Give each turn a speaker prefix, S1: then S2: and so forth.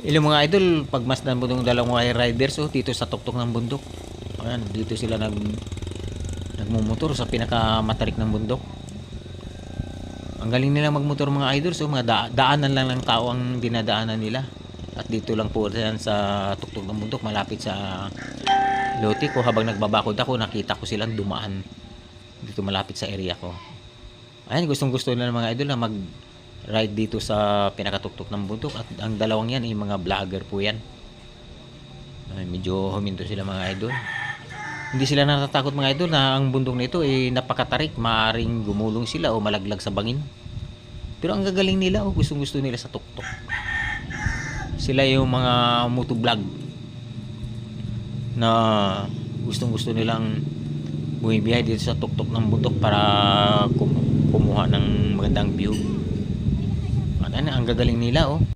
S1: Ilang mga idol, pagmasdan mo ng dalawang wire riders dito sa tuktok ng bundok. Ayan, dito sila nagmumotor sa pinakamatarik ng bundok. Ang galing nila magmotor mga idol, mga daanan lang ng tao ang dinadaanan nila. At dito lang po yan sa tuktok ng bundok, malapit sa lote ko. Habang nagbabakod ako, nakita ko silang dumaan dito malapit sa area ko. Ayan, gustong gusto nila mga idol na mag ride dito sa pinakatuktok ng bundok. At ang dalawang yan ay mga vlogger po yan. Ay, medyo huminto sila mga idol. Hindi sila natatakot mga idol na ang bundok nito ay napakatarik, maaring gumulong sila o malaglag sa bangin. Pero ang gagaling nila, gustong gusto nila sa tuktok. Sila yung mga motovlog na gustong gusto nilang bumibiyahe dito sa tuktok ng bundok para kumuha ng magandang view. At ang gagaling nila